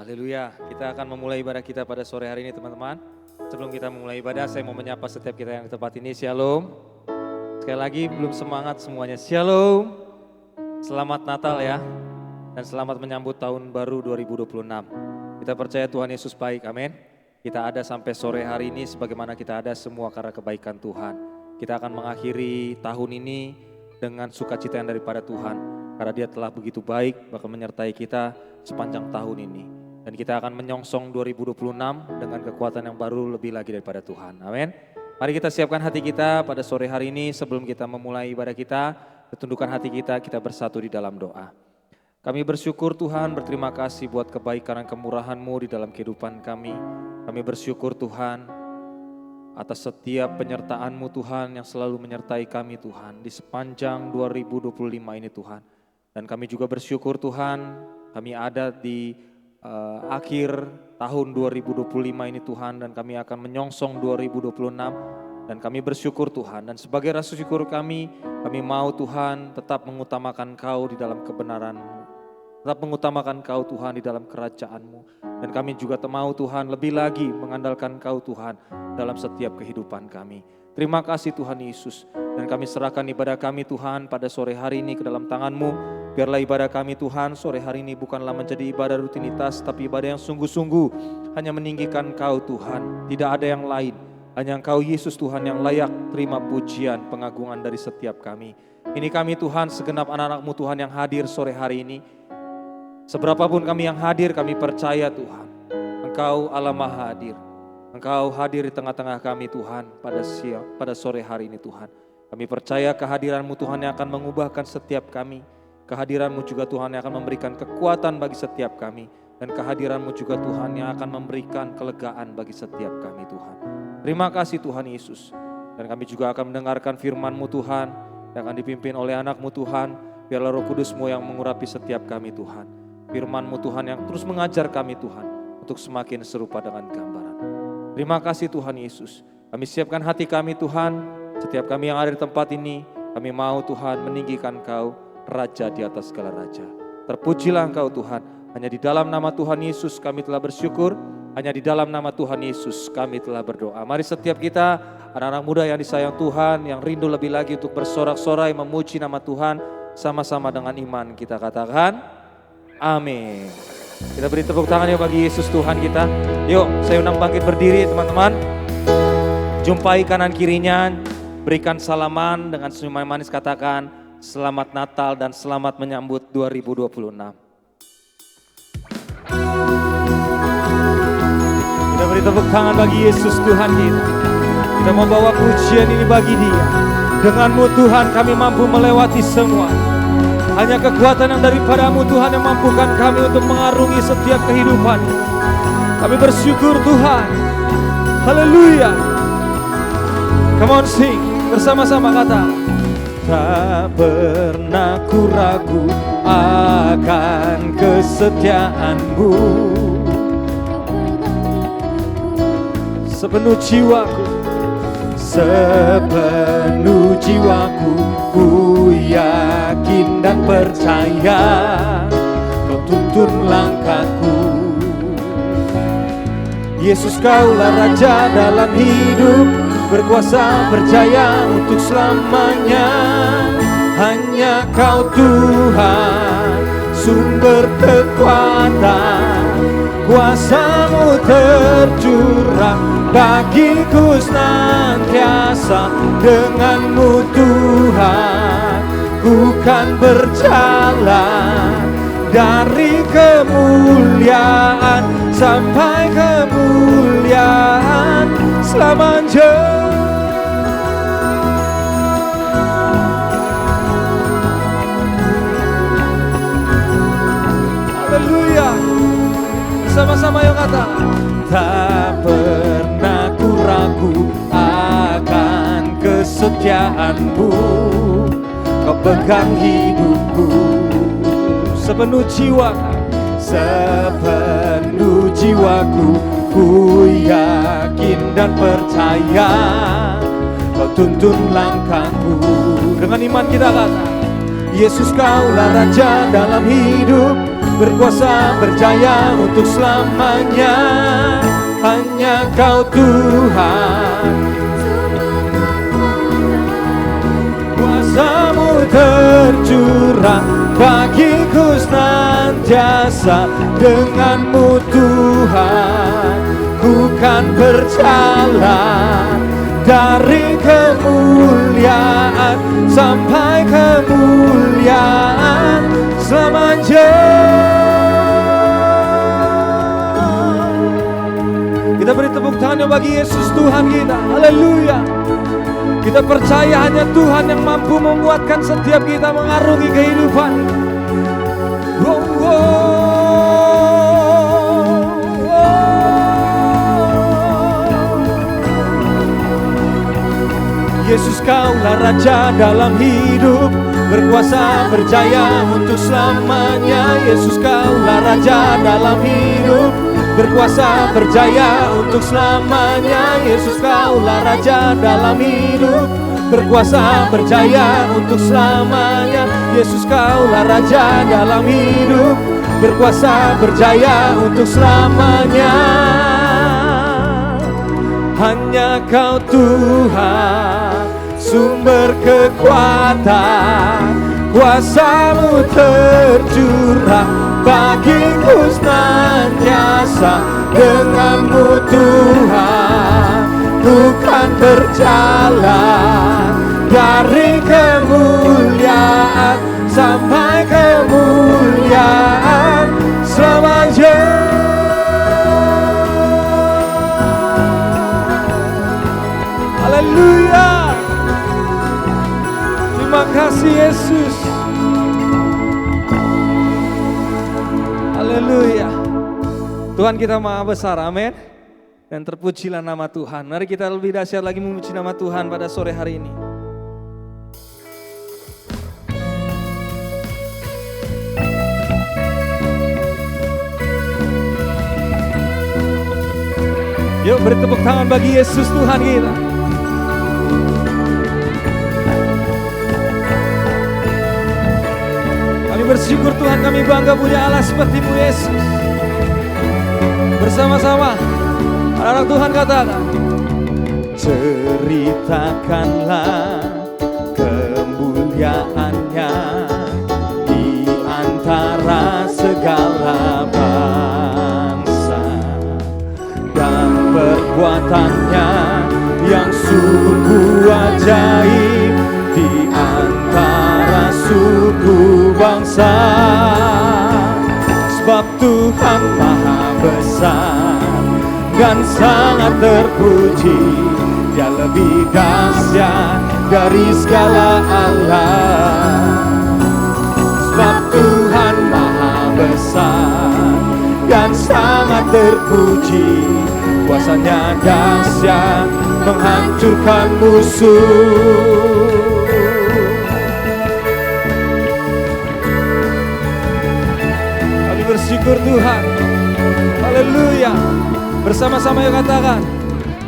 Haleluya, kita akan memulai ibadah kita pada sore hari ini teman-teman. Sebelum kita memulai ibadah, saya mau menyapa setiap kita yang di tempat ini, Shalom. Sekali lagi belum semangat semuanya, Shalom. Selamat Natal ya, dan selamat menyambut tahun baru 2026. Kita percaya Tuhan Yesus baik, amin. Kita ada sampai sore hari ini sebagaimana kita ada semua karena kebaikan Tuhan. Kita akan mengakhiri tahun ini dengan sukacita yang daripada Tuhan. Karena Dia telah begitu baik, bahkan menyertai kita sepanjang tahun ini. Dan kita akan menyongsong 2026 dengan kekuatan yang baru lebih lagi daripada Tuhan. Amin. Mari kita siapkan hati kita pada sore hari ini sebelum kita memulai ibadah kita. Tundukkan hati kita bersatu di dalam doa. Kami bersyukur Tuhan, berterima kasih buat kebaikan dan kemurahan-Mu di dalam kehidupan kami. Kami bersyukur Tuhan atas setiap penyertaan-Mu Tuhan yang selalu menyertai kami Tuhan di sepanjang 2025 ini Tuhan. Dan kami juga bersyukur Tuhan, kami ada di akhir tahun 2025 ini Tuhan, dan kami akan menyongsong 2026, dan kami bersyukur Tuhan. Dan sebagai rasa syukur kami mau Tuhan tetap mengutamakan Kau di dalam kebenaran-Mu, tetap mengutamakan Kau Tuhan di dalam kerajaan-Mu. Dan kami juga mau Tuhan lebih lagi mengandalkan Kau Tuhan dalam setiap kehidupan kami. Terima kasih Tuhan Yesus, dan kami serahkan ibadah kami Tuhan pada sore hari ini ke dalam tangan-Mu. Biarlah ibadah kami Tuhan sore hari ini bukanlah menjadi ibadah rutinitas, tapi ibadah yang sungguh-sungguh hanya meninggikan Kau Tuhan. Tidak ada yang lain, hanya Engkau Yesus Tuhan yang layak terima pujian pengagungan dari setiap kami. Ini kami Tuhan, segenap anak-anak-Mu Tuhan yang hadir sore hari ini. Seberapapun kami yang hadir, kami percaya Tuhan, Engkau Allah Maha Hadir. Engkau hadir di tengah-tengah kami Tuhan pada sore hari ini Tuhan. Kami percaya kehadiran-Mu Tuhan yang akan mengubahkan setiap kami. Kehadiran-Mu juga Tuhan yang akan memberikan kekuatan bagi setiap kami. Dan kehadiran-Mu juga Tuhan yang akan memberikan kelegaan bagi setiap kami Tuhan. Terima kasih Tuhan Yesus. Dan kami juga akan mendengarkan firman-Mu Tuhan yang akan dipimpin oleh anak-Mu Tuhan. Biarlah Roh Kudus-Mu yang mengurapi setiap kami Tuhan. Firman-Mu Tuhan yang terus mengajar kami Tuhan untuk semakin serupa dengan gambaran. Terima kasih Tuhan Yesus. Kami siapkan hati kami Tuhan. Setiap kami yang ada di tempat ini, kami mau Tuhan meninggikan Kau, Raja di atas segala raja. Terpujilah Engkau Tuhan. Hanya di dalam nama Tuhan Yesus kami telah bersyukur. Hanya di dalam nama Tuhan Yesus kami telah berdoa. Mari setiap kita, anak-anak muda yang disayang Tuhan, yang rindu lebih lagi untuk bersorak-sorai memuji nama Tuhan, sama-sama dengan iman kita katakan, amin. Kita beri tepuk tangan ya bagi Yesus Tuhan kita. Yuk, saya undang bangkit berdiri teman-teman. Jumpai kanan kirinya, berikan salaman dengan senyuman manis, katakan selamat Natal dan selamat menyambut 2026. Kita beri tepuk tangan bagi Yesus Tuhan kita. Kita membawa pujian ini bagi Dia. Dengan-Mu Tuhan kami mampu melewati semua. Hanya kekuatan yang daripada-Mu Tuhan yang mampukan kami untuk mengarungi setiap kehidupan. Kami bersyukur Tuhan. Haleluya. Come on sing. Bersama-sama kata. Tak pernah ku ragu akan kesetiaan-Mu. Sepenuh jiwaku. Sepenuh jiwaku ku yakin dan percaya Kau tuntun langkahku. Yesus Kaulah Raja dalam hidup, berkuasa berjaya untuk selamanya. Hanya Kau Tuhan, sumber kekuatan, kuasa-Mu tercurah bagiku senantiasa. Dengan-Mu Tuhan ku kan berjalan dari kemuliaan sampai kemuliaan selamanya. Haleluya. Sama-sama yuk kata. Tak pernah ku ragu akan kesetiaan-Mu. Kau pegang hidupku. Sepenuh jiwa, sepenuh jiwaku ku yakin dan percaya Kau tuntun langkahku. Dengan iman kita kata, Yesus Kaulah Raja dalam hidup, berkuasa berjaya untuk selamanya. Hanya Kau Tuhan, kuasa-Mu tercurah bagiku senantiasa. Dengan-Mu Tuhan, ku kan berjalan dari kemuliaan sampai kemuliaan selamanya. Kita beri tepuk tangan bagi Yesus Tuhan kita. Haleluya. Kita percaya hanya Tuhan yang mampu menguatkan setiap kita mengarungi kehidupan. Yesus, Kaulah Raja dalam hidup, berkuasa berjaya untuk selamanya. Yesus, Kaulah Raja dalam hidup, berkuasa berjaya untuk selamanya. Yesus, Kaulah Raja dalam hidup, berkuasa berjaya untuk selamanya. Yesus, Kaulah Raja dalam hidup, berkuasa berjaya untuk selamanya. Hanya Kau Tuhan, sumber kekuatan, kuasa-Mu tercurah bagiku senantiasa. Dengan-Mu Tuhan, ku kan berjalan dari kemuliaan sampai kemuliaan selamanya. Haleluya. Terima kasih Yesus. Haleluya. Tuhan kita Maha Besar, amin. Dan terpujilah nama Tuhan. Mari kita lebih dahsyat lagi memuji nama Tuhan pada sore hari ini. Yuk beri tepuk tangan bagi Yesus Tuhan kita. Kami bersyukur Tuhan, kami bangga punya Allah seperti-Mu Yesus. Bersama-sama anak-anak Tuhan katakan, ceritakanlah kemuliaan-Nya di antara segala bangsa, dan perbuatan-Nya yang sungguh ajaib di antara suku bangsa. Sebab Tuhan Maha Besar dan sangat terpuji, Dia lebih dahsyat dari segala Allah. Sebab Tuhan Maha Besar dan sangat terpuji, kuasa-Nya dahsyat menghancurkan musuh. Kami bersyukur Tuhan. Haleluya. Bersama-sama yuk katakan,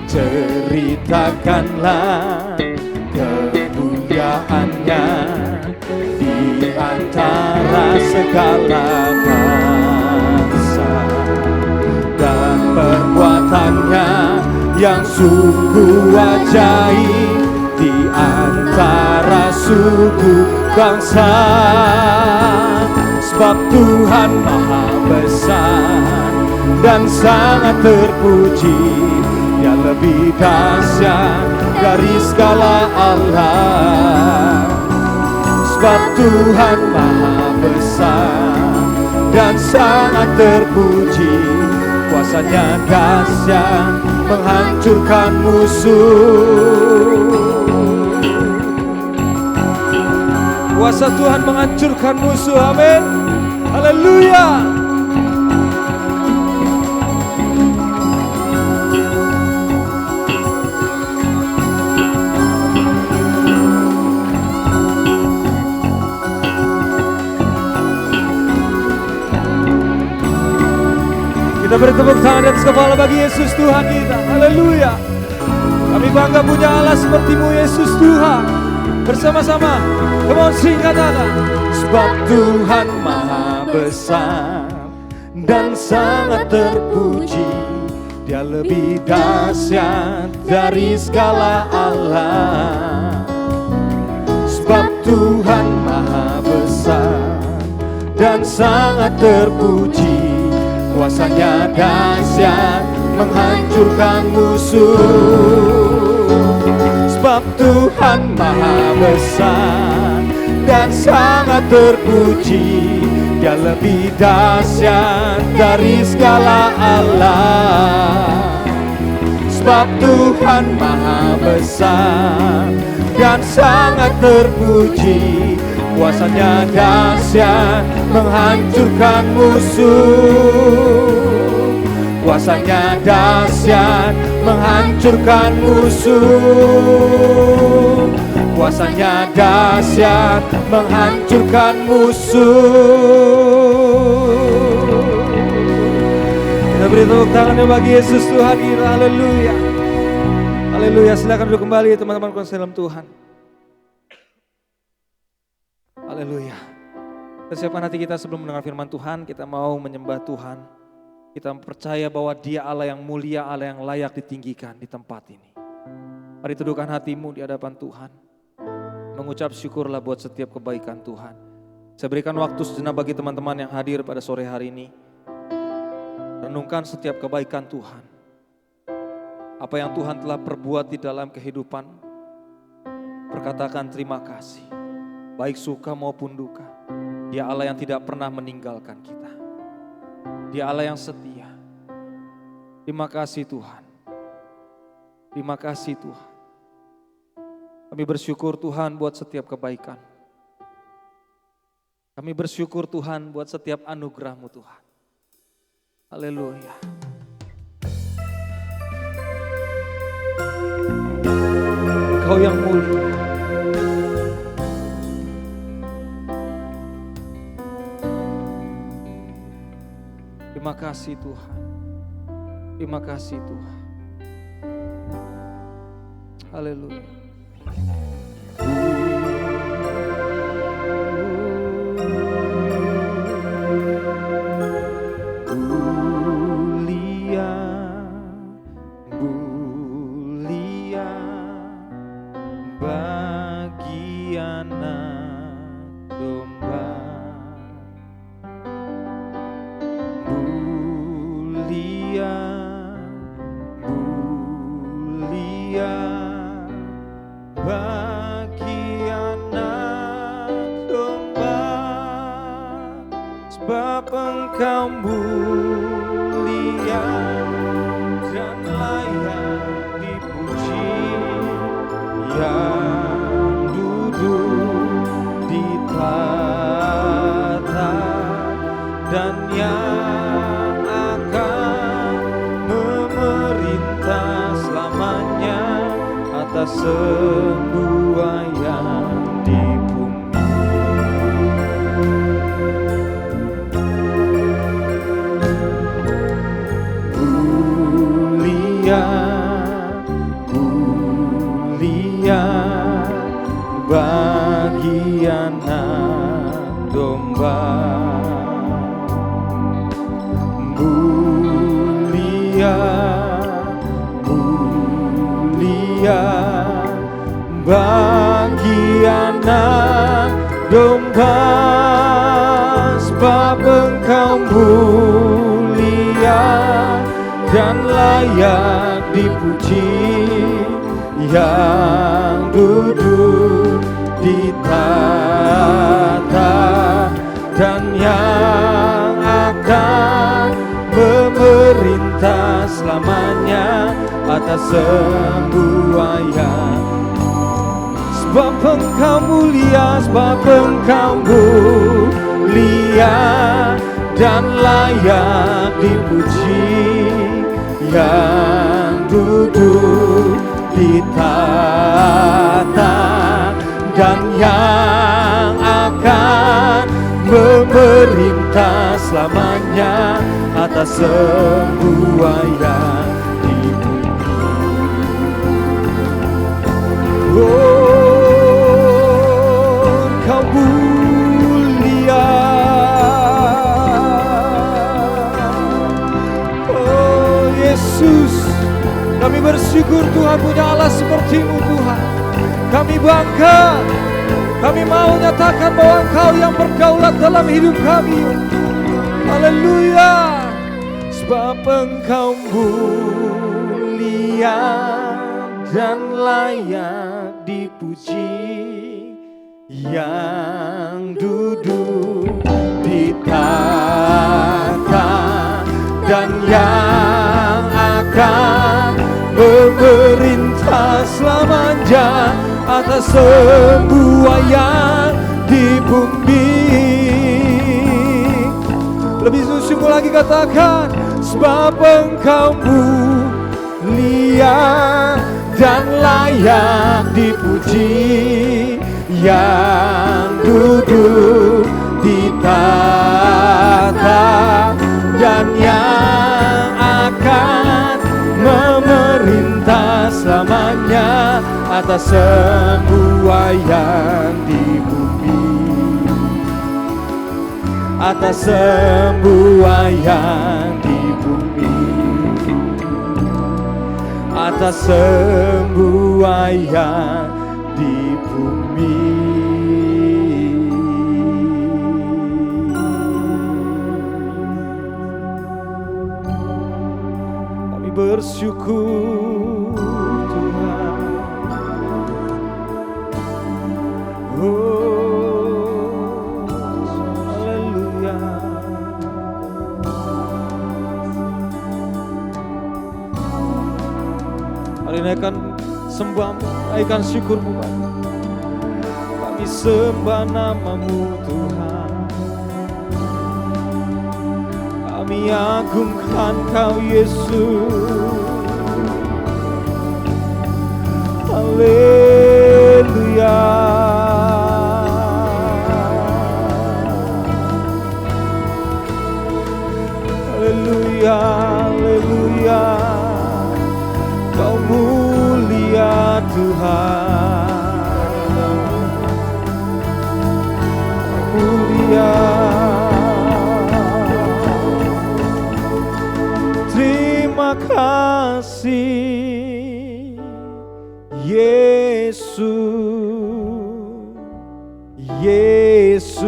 ceritakanlah kemuliaan-Nya di antara segala bangsa, dan perbuatan-Nya yang sungguh ajaib di antara suku bangsa. Sebab Tuhan Maha Besar dan sangat terpuji, Dia lebih dahsyat dari segala Allah. Sebab Tuhan Maha Besar dan sangat terpuji, kuasa-Nya dahsyat menghancurkan musuh. Kuasa Tuhan menghancurkan musuh, amin. Haleluya. Kita beri tepuk tangan di atas kepala bagi Yesus Tuhan kita. Haleluya. Kami bangga punya Allah seperti-Mu Yesus Tuhan. Bersama-sama, come on sing katakan. Sebab Tuhan Maha Besar dan sangat terpuji. Dia lebih dahsyat dari segala Allah. Sebab Tuhan maha besar dan sangat terpuji. Kuasanya dahsyat menghancurkan musuh. Sebab Tuhan maha besar dan sangat terpuji. Dia lebih dahsyat dari segala Allah. Sebab Tuhan maha besar dan sangat terpuji. Kuasanya dahsyat menghancurkan musuh. Kuasanya dahsyat menghancurkan musuh. Kuasanya dahsyat menghancurkan musuh. Kita beri tepuk tangannya bagi Yesus Tuhan kita. Haleluya. Haleluya. Silakan duduk kembali teman-teman konsen dalam Tuhan. Haleluya. Persiapkan hati kita sebelum mendengar firman Tuhan. Kita mau menyembah Tuhan. Kita percaya bahwa Dia Allah yang mulia, Allah yang layak ditinggikan di tempat ini. Mari teduhkan hatimu di hadapan Tuhan. Mengucap syukurlah buat setiap kebaikan Tuhan. Saya berikan waktu sejenak bagi teman-teman yang hadir pada sore hari ini. Renungkan setiap kebaikan Tuhan. Apa yang Tuhan telah perbuat di dalam kehidupan. Perkatakan terima kasih. Baik suka maupun duka. Dia Allah yang tidak pernah meninggalkan kita. Dia Allah yang setia. Terima kasih Tuhan. Terima kasih Tuhan. Kami bersyukur Tuhan buat setiap kebaikan. Kami bersyukur Tuhan buat setiap anugerah-Mu Tuhan. Haleluya. Kau yang mulia. Terima kasih Tuhan. Terima kasih Tuhan. Haleluya. Mulia bagi anak domba. Mulia bagi anak domba, sebab Engkau mulia dan layak dipuji, yang duduk di tahta dan yang akan memerintah selamanya atas semua yang di bumi. Mulia bagi anak domba. Mulia bagi anak domba, sebab Engkau mulia dan layak dipuji, yang duduk di tahta dan yang akan memerintah selamanya atas semua yang. Sebab Engkau mulia, sebab Engkau mulia dan layak dipuji, yang duduk di tahta dan yang akan memerintah selamanya atas semua yang di bumi. Engkau mulia, Yesus. Kami bersyukur Tuhan punya Allah seperti-Mu Tuhan. Kami bangga, kami mau nyatakan bahwa Engkau yang berdaulat dalam hidup kami. Haleluya. Sebab Engkau mulia dan layak dipuji, yang duduk di tahta dan yang akan memerintah selamanya atas semua yang di bumi. Lebih sungguh lagi katakan, sebab Engkau mulia dan layak dipuji, yang duduk di tahta dan yang akan memerintah selamanya atas semua yang di bumi, atas semua yang di bumi, atas semua yang di bumi. Kami bersyukur Tuhan. Oh, haleluya. Hari ini akan sembah-Mu, naikkan syukur-Mu Bapa. Kami sembah nama-Mu Tuhan. Kami agungkan Kau Yesus. Haleluya. Haleluya, haleluya. Kau mulia Tuhan, Kau mulia. Terima kasih Yesus, Yesus.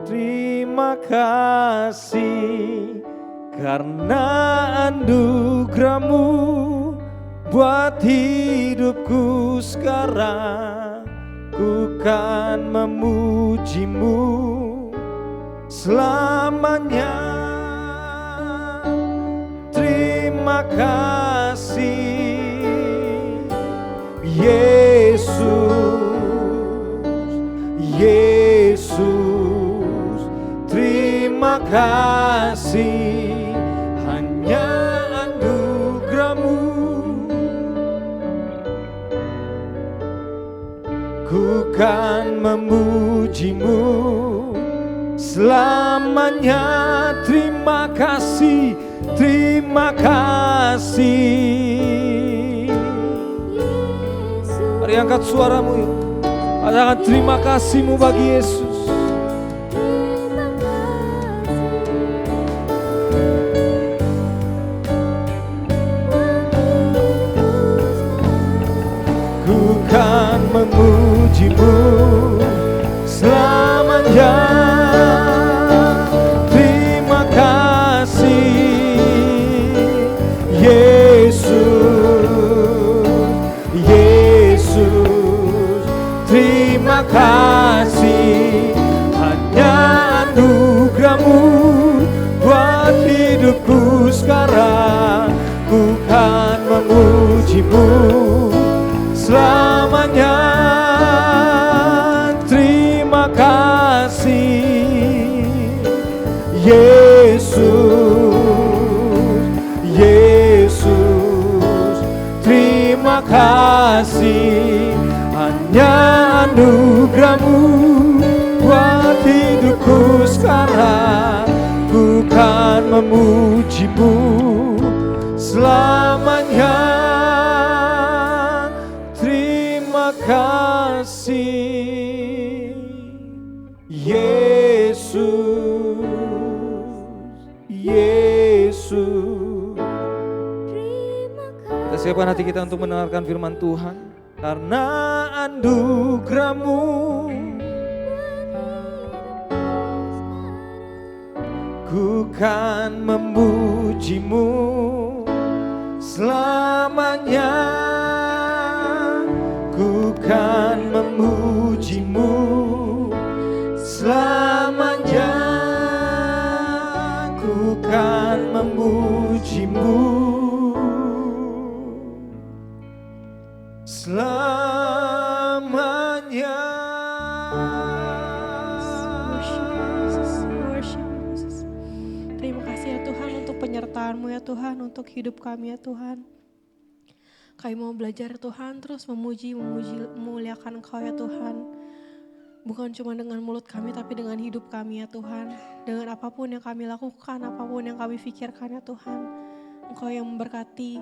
Terima kasih karena anugerah-Mu buat hidupku sekarang. Ku kan memuji-Mu selamanya. Terima kasih Yesus, Yesus. Terima kasih hanya anugerah-Mu. Ku kan memuji-Mu selamanya. Terima kasih, terima kasih. Mari angkat suaramu yuk. Katakan terima kasih-Mu bagi Yesus. Ku kan memuji-Mu selamanya. Terima kasih Yesus, Yesus. Terima kasih hanya anugerah-Mu buat hidupku sekarang. Ku kan memuji-Mu selamanya. Terima kasih Yesus, Yesus. Terima kasih hanya anugerah-Mu buat hidupku sekarang. Ku kan memuji-Mu selamanya. Terima kasih Yesus, Yesus. Persiapkan hati kita untuk mendengarkan firman Tuhan. Karena anugerah-Mu ku kan memuji-Mu selamanya. Ku kan memuji-Mu selamanya. Ku kan memuji-Mu selamanya. Terima kasih ya Tuhan untuk penyertaan-Mu ya Tuhan, untuk hidup kami ya Tuhan. Kami mau belajar Tuhan, terus memuji, memuliakan Engkau ya Tuhan. Bukan cuma dengan mulut kami, tapi dengan hidup kami ya Tuhan. Dengan apapun yang kami lakukan, apapun yang kami pikirkan ya Tuhan. Engkau yang memberkati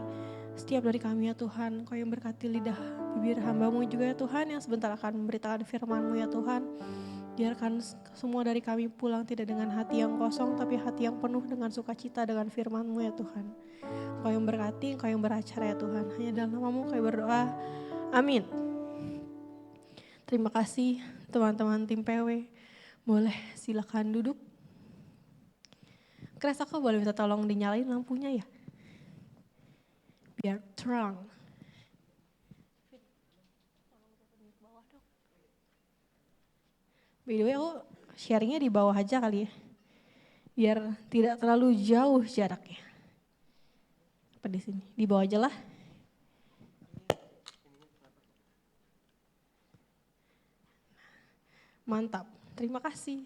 setiap dari kami ya Tuhan. Engkau yang berkati lidah bibir hamba-Mu juga ya Tuhan, yang sebentar akan memberitakan firman-Mu ya Tuhan. Biarkan semua dari kami pulang tidak dengan hati yang kosong, tapi hati yang penuh dengan sukacita dengan firman-Mu ya Tuhan. Engkau yang berkati, Engkau yang beracara ya Tuhan. Hanya dalam nama-Mu kami berdoa. Amin. Terima kasih teman-teman tim PW. Boleh silakan duduk. Kres, aku boleh minta tolong dinyalain lampunya ya? Biar terang. By the way, aku sharingnya di bawah aja kali ya. Biar tidak terlalu jauh jaraknya. Apa di sini? Di bawah aja lah. Mantap, terima kasih.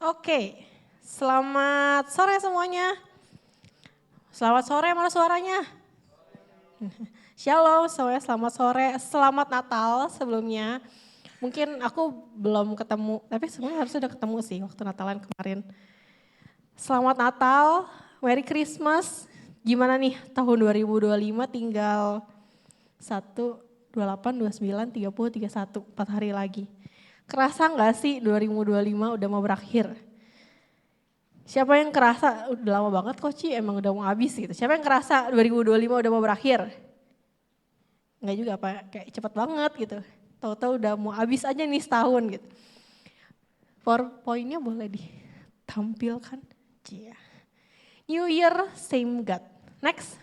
Oke, selamat sore semuanya. Selamat sore, mana suaranya? Shalom semuanya, selamat sore, selamat Natal sebelumnya. Mungkin aku belum ketemu, tapi semuanya harus sudah ketemu sih waktu Natalan kemarin. Selamat Natal, Merry Christmas. Gimana nih tahun 2025 tinggal 1, 28, 29, 30, 31, 4 hari lagi. Kerasa gak sih 2025 udah mau berakhir? Siapa yang kerasa, udah lama banget kok Ci, emang udah mau habis gitu. Siapa yang kerasa 2025 udah mau berakhir? Enggak juga apa, kayak cepet banget gitu. Tahu-tahu udah mau habis aja nih setahun gitu. PowerPoint-nya boleh ditampilkan. Cia. New Year, same God. Next.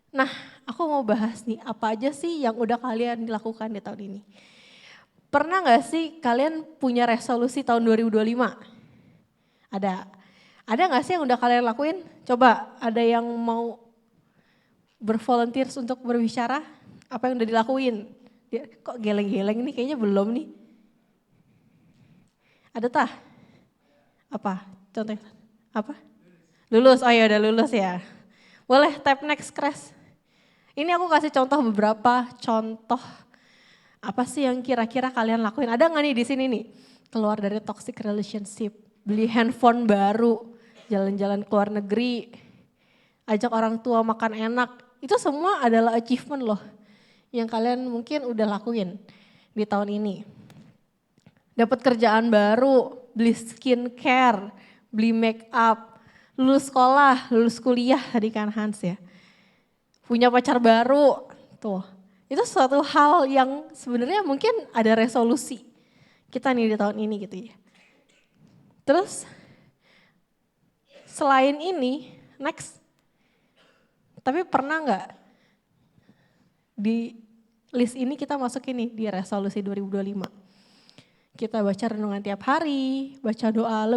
Nah, aku mau bahas nih, apa aja sih yang udah kalian lakukan di tahun ini? Pernah gak sih kalian punya resolusi tahun 2025? Ada gak sih yang udah kalian lakuin? Coba ada yang mau bervolunteer untuk berbicara? Apa yang udah dilakuin? Kok geleng-geleng nih, kayaknya belum nih. Ada tah? Apa? Contohnya? Apa? Lulus, oh ya udah lulus ya. Boleh tap next Kres. Ini aku kasih contoh beberapa contoh. Apa sih yang kira-kira kalian lakuin? Ada gak nih di sini nih? Keluar dari toxic relationship. Beli handphone baru, jalan-jalan ke luar negeri, ajak orang tua makan enak. Itu semua adalah achievement loh yang kalian mungkin udah lakuin di tahun ini. Dapat kerjaan baru, beli skincare, beli make up, lulus sekolah, lulus kuliah tadi kan Hans ya. Punya pacar baru, tuh. Itu suatu hal yang sebenarnya mungkin ada resolusi kita nih di tahun ini gitu ya. Terus selain ini, next. Tapi pernah gak di list ini kita masuk ini di resolusi 2025. Kita baca renungan tiap hari, baca doa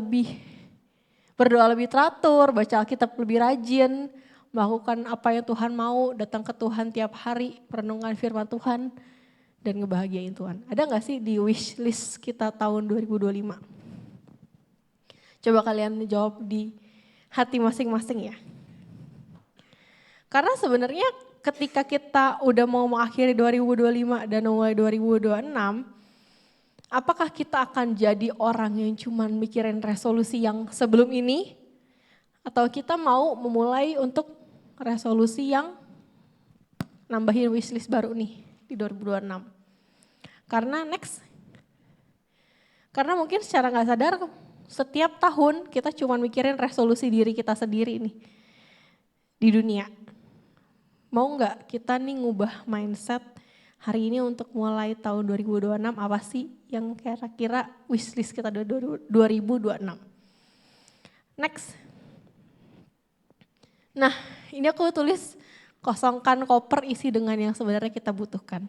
berdoa lebih teratur, baca Alkitab lebih rajin, melakukan apa yang Tuhan mau, datang ke Tuhan tiap hari, perenungan firman Tuhan, dan ngebahagiain Tuhan. Ada gak sih di wish list kita tahun 2025? Coba kalian jawab di hati masing-masing ya. Karena sebenarnya ketika kita udah mau mengakhiri 2025 dan mulai 2026, apakah kita akan jadi orang yang cuman mikirin resolusi yang sebelum ini? Atau kita mau memulai untuk resolusi yang nambahin wishlist baru nih di 2026? Karena next Karena mungkin secara gak sadar setiap tahun kita cuma mikirin resolusi diri kita sendiri nih di dunia. Mau gak kita nih ngubah mindset hari ini untuk mulai tahun 2026 apa sih yang kira-kira wishlist kita 2026. Next. Nah ini aku tulis kosongkan koper isi dengan yang sebenarnya kita butuhkan.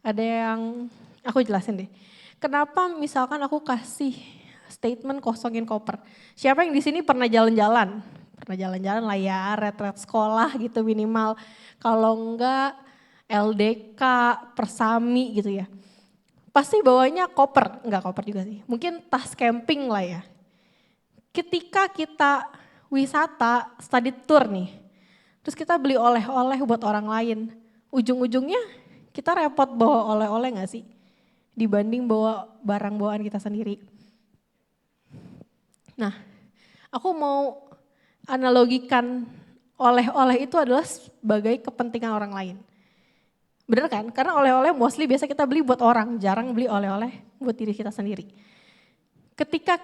Ada yang aku jelasin deh. Kenapa misalkan aku kasih statement kosongin koper. Siapa yang di sini pernah jalan-jalan? Pernah jalan-jalan lah ya, retret sekolah gitu minimal. Kalau enggak LDK, Persami gitu ya. Pasti bawanya koper, enggak koper juga sih. Mungkin tas camping lah ya. Ketika kita wisata, study tour nih. Terus kita beli oleh-oleh buat orang lain. Ujung-ujungnya kita repot bawa oleh-oleh gak sih? Dibanding bawa barang bawaan kita sendiri. Nah, aku mau analogikan oleh-oleh itu adalah sebagai kepentingan orang lain. Bener kan? Karena oleh-oleh mostly biasa kita beli buat orang, jarang beli oleh-oleh buat diri kita sendiri. Ketika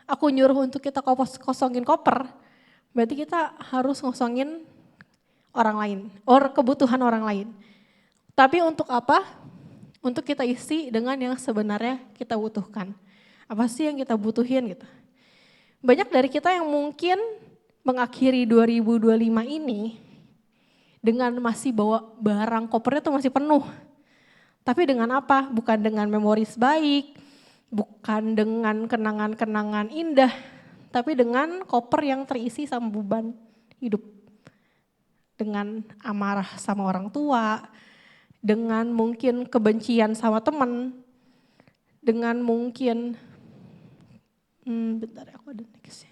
aku nyuruh untuk kita kosongin koper, berarti kita harus ngosongin orang lain, kebutuhan orang lain. Tapi untuk apa? Untuk kita isi dengan yang sebenarnya kita butuhkan. Apa sih yang kita butuhin gitu. Banyak dari kita yang mungkin mengakhiri 2025 ini dengan masih bawa barang kopernya tuh masih penuh. Tapi dengan apa? Bukan dengan memoris baik, bukan dengan kenangan-kenangan indah, tapi dengan koper yang terisi sama beban hidup. Dengan amarah sama orang tua, dengan mungkin kebencian sama teman, dengan mungkin, bentar aku ada next.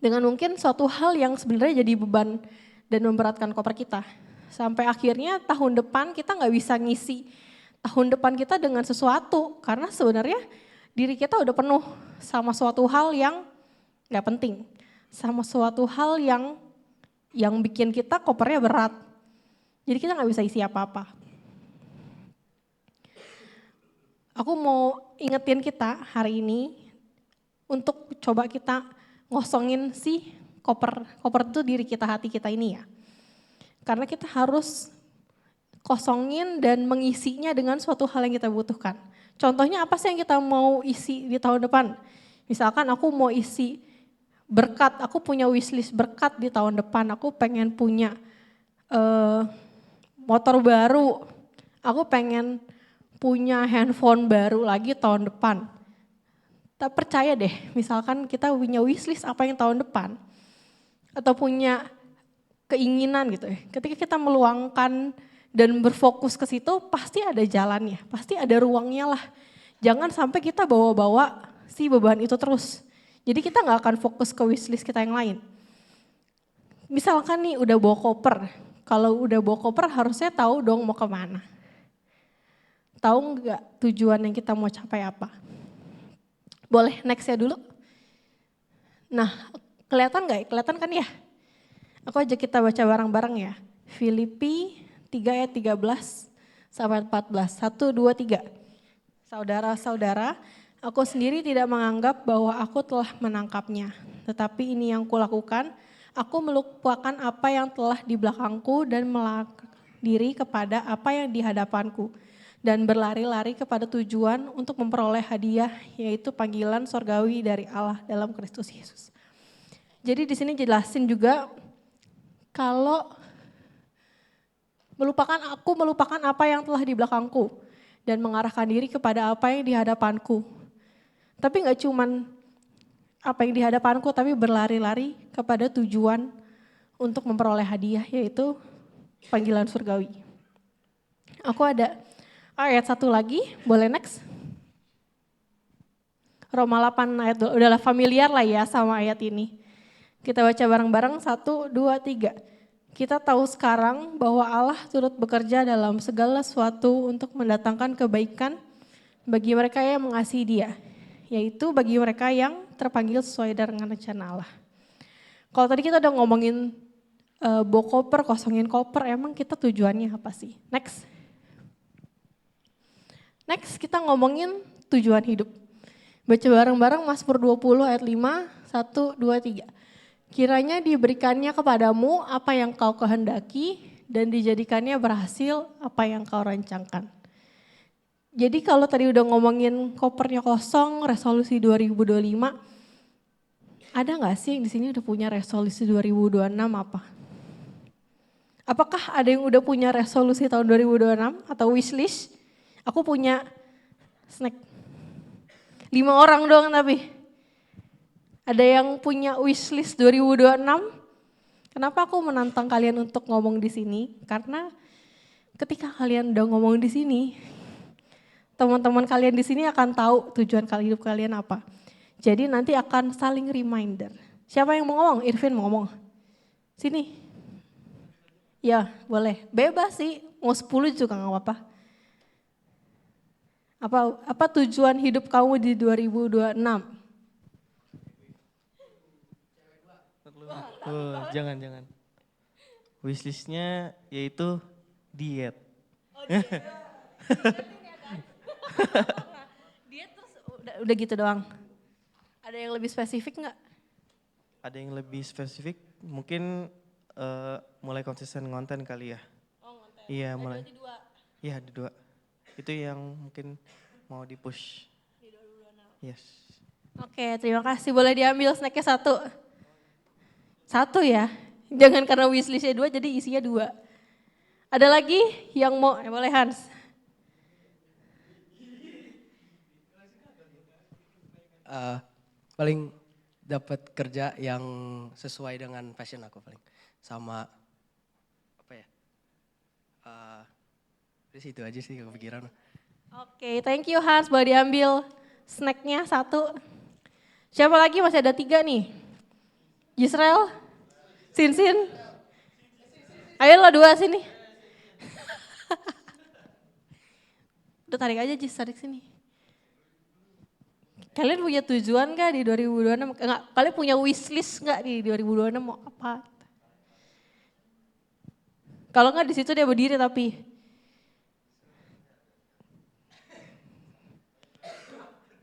Dengan mungkin suatu hal yang sebenarnya jadi beban dan memberatkan koper kita. Sampai akhirnya tahun depan kita gak bisa ngisi tahun depan kita dengan sesuatu. Karena sebenarnya diri kita udah penuh sama suatu hal yang gak penting. Sama suatu hal yang bikin kita kopernya berat. Jadi kita gak bisa isi apa-apa. Aku mau ingetin kita hari ini untuk coba kita ngosongin si koper itu diri kita, hati kita ini ya. Karena kita harus kosongin dan mengisinya dengan suatu hal yang kita butuhkan. Contohnya apa sih yang kita mau isi di tahun depan? Misalkan aku mau isi berkat, aku punya wishlist berkat di tahun depan, aku pengen punya motor baru, aku pengen punya handphone baru lagi tahun depan. Tak percaya deh, misalkan kita punya wishlist apa yang tahun depan, atau punya keinginan gitu ya, ketika kita meluangkan dan berfokus ke situ pasti ada jalannya, pasti ada ruangnya lah. Jangan sampai kita bawa-bawa si beban itu terus. Jadi kita gak akan fokus ke wishlist kita yang lain. Misalkan nih udah bawa koper, kalau udah bawa koper harusnya tahu dong mau kemana. Tahu gak tujuan yang kita mau capai apa. Boleh next ya dulu. Nah kelihatan gak? Kelihatan kan ya? Aku ajak kita baca bareng-bareng ya. Filipi 3 ayat 13 sampai 14. 1, 2, 3. Saudara-saudara, aku sendiri tidak menganggap bahwa aku telah menangkapnya. Tetapi ini yang kulakukan, aku melupakan apa yang telah di belakangku dan melangkah diri kepada apa yang di hadapanku. Dan berlari-lari kepada tujuan untuk memperoleh hadiah, yaitu panggilan sorgawi dari Allah dalam Kristus Yesus. Jadi di sini jelasin juga kalau melupakan apa yang telah di belakangku dan mengarahkan diri kepada apa yang di hadapanku. Tapi gak cuman apa yang di hadapanku, tapi berlari-lari kepada tujuan untuk memperoleh hadiah, yaitu panggilan surgawi. Aku ada ayat 1 lagi, boleh next? Roma 8 ayat 2, udahlah familiar lah ya sama ayat ini. Kita baca bareng-bareng 1, 2, 3. Kita tahu sekarang bahwa Allah turut bekerja dalam segala sesuatu untuk mendatangkan kebaikan bagi mereka yang mengasihi Dia, yaitu bagi mereka yang terpanggil sesuai dengan rencana Allah. Kalau tadi kita udah ngomongin bawa koper, kosongin koper, emang kita tujuannya apa sih? Next. Next kita ngomongin tujuan hidup. Baca bareng-bareng Mazmur 20 ayat 5, 1, 2, 3. Kiranya diberikannya kepadamu apa yang kau kehendaki dan dijadikannya berhasil apa yang kau rancangkan. Jadi kalau tadi udah ngomongin kopernya kosong, resolusi 2025, ada nggak sih yang di sini udah punya resolusi 2026 apa? Apakah ada yang udah punya resolusi tahun 2026 atau wishlist? Aku punya snack. 5 orang doang tapi. Ada yang punya wishlist 2026? Kenapa aku menantang kalian untuk ngomong di sini? Karena ketika kalian udah ngomong di sini, teman-teman kalian di sini akan tahu tujuan hidup kalian apa. Jadi nanti akan saling reminder. Siapa yang mau ngomong? Irvin mau ngomong. Sini. Ya boleh, bebas sih. Mau 10 juga gak apa-apa. Apa tujuan hidup kamu di 2026? Jangan. Wishlistnya yaitu diet. Diet terus udah gitu doang. Ada yang lebih spesifik nggak? Ada yang lebih spesifik, mungkin mulai konsisten ngonten kali ya. Oh ngonten. Iya mulai. Di 2. Iya di 2. Itu yang mungkin mau di push. Di 2026. Yes. Oke, terima kasih. Boleh diambil snacknya 1. 1 ya. Jangan karena wishlistnya 2 jadi isinya 2. Ada lagi yang mau? Boleh Hans. Paling dapat kerja yang sesuai dengan passion aku paling. Sama apa ya? Di situ aja sih kepikiran. Oke, thank you Hans. Boleh diambil snacknya 1. Siapa lagi? Masih ada 3 nih. Yisrael, Sinsin. Ayo lo 2 sini. Udah tarik aja Jis, tarik sini. Kalian punya tujuan gak di 2026? Enggak, kalian punya wishlist gak di 2026 mau apa? Kalau enggak di situ dia berdiri tapi.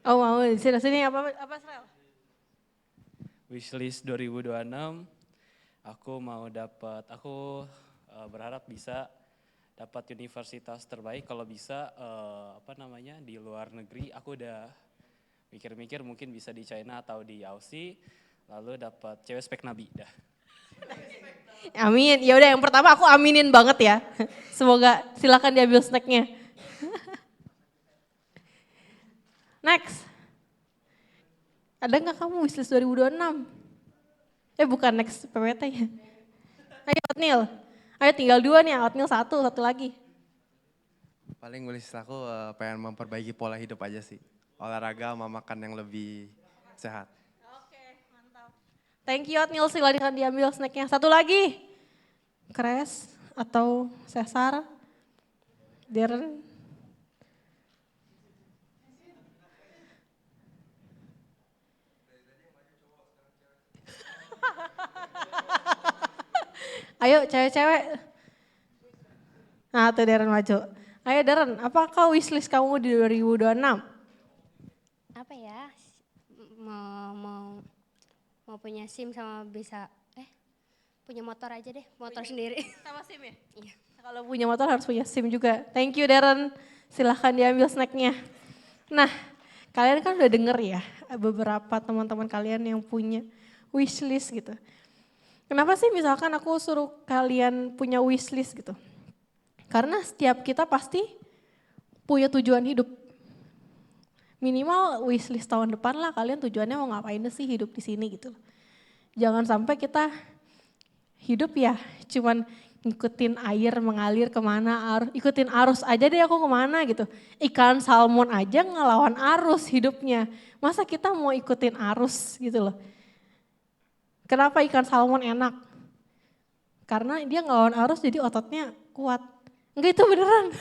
Oh mau di sini apa Israel? Wishlist 2026, aku berharap bisa dapat universitas terbaik. Kalau bisa di luar negeri. Aku udah mikir-mikir mungkin bisa di China atau di Aussie, lalu dapat cewek spek nabi dah. Amin. Ya udah yang pertama aku aminin banget ya. Semoga silakan diambil snacknya. Next. Ada nggak kamu wishlist 2026? Bukan next PWT ya. Ayo Otnil. Ayo tinggal 2 nih, Otnil 1 lagi. Paling wishlist aku pengen memperbaiki pola hidup aja sih. Olahraga sama makan yang lebih sehat. Oke, mantap. Thank you Otnil, silakan diambil snacknya. 1 lagi. Kres atau Cesar. Darren. Ayo cewek-cewek. Nah tuh Darren maju. Ayo Darren, apakah wishlist kamu di 2026? Apa ya? Mau punya SIM sama bisa punya motor aja deh, motor sendiri. Sama SIM ya? Iya. Kalau punya motor harus punya SIM juga. Thank you Darren, silahkan diambil snacknya. Nah, kalian kan udah denger ya beberapa teman-teman kalian yang punya wishlist gitu. Kenapa sih misalkan aku suruh kalian punya wishlist gitu? Karena setiap kita pasti punya tujuan hidup. Minimal wishlist tahun depan lah kalian tujuannya mau ngapain sih hidup di sini gitu. Jangan sampai kita hidup ya cuman ngikutin air mengalir kemana, ikutin arus aja deh aku kemana gitu. Ikan salmon aja ngelawan arus hidupnya. Masa kita mau ikutin arus gitu loh. Kenapa ikan salmon enak? Karena dia ngelawan arus jadi ototnya kuat. Enggak itu beneran.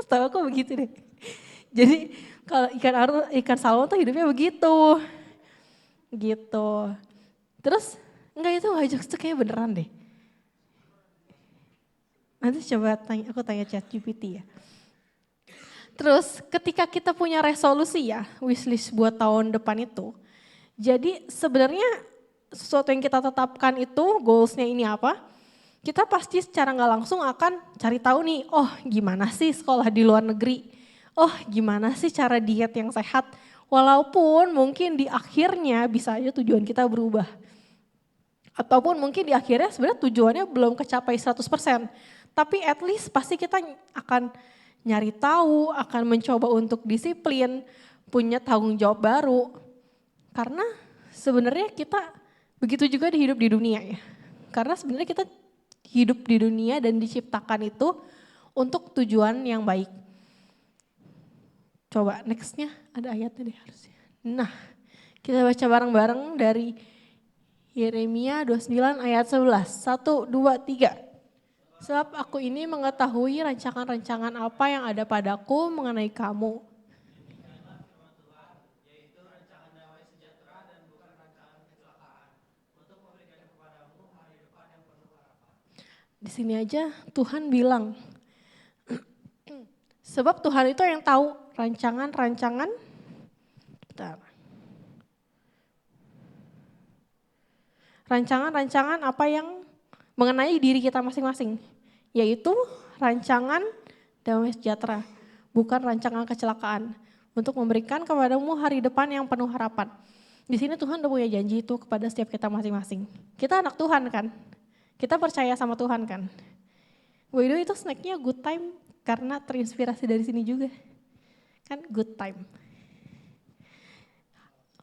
Setahu aku begitu deh. Jadi kalau ikan salmon tuh hidupnya begitu. Gitu. Terus enggak itu nggak jokes tuh kayak beneran deh. Nanti coba aku tanya ChatGPT ya. Terus ketika kita punya resolusi ya, wishlist buat tahun depan itu. Jadi sebenarnya sesuatu yang kita tetapkan itu, goalsnya ini apa, kita pasti secara nggak langsung akan cari tahu nih, oh gimana sih sekolah di luar negeri, oh gimana sih cara diet yang sehat, walaupun mungkin di akhirnya bisa aja tujuan kita berubah. Ataupun mungkin di akhirnya sebenarnya tujuannya belum kecapai 100%, tapi at least pasti kita akan nyari tahu, akan mencoba untuk disiplin, punya tanggung jawab baru. Karena sebenarnya kita begitu juga hidup di dunia ya. Karena sebenarnya kita hidup di dunia dan diciptakan itu untuk tujuan yang baik. Coba nextnya ada ayatnya deh harusnya. Nah kita baca bareng-bareng dari Yeremia 29 ayat 11. 1, 2, 3. Sebab aku ini mengetahui rancangan-rancangan apa yang ada padaku mengenai kamu. Di sini aja Tuhan bilang, sebab Tuhan itu yang tahu rancangan-rancangan, rancangan-rancangan apa yang mengenai diri kita masing-masing, yaitu rancangan damai sejahtera, bukan rancangan kecelakaan, untuk memberikan kepadamu hari depan yang penuh harapan. Di sini Tuhan udah punya janji itu kepada setiap kita masing-masing. Kita anak Tuhan kan, kita percaya sama Tuhan kan. By the way itu snacknya Good Time karena terinspirasi dari sini juga, kan Good Time.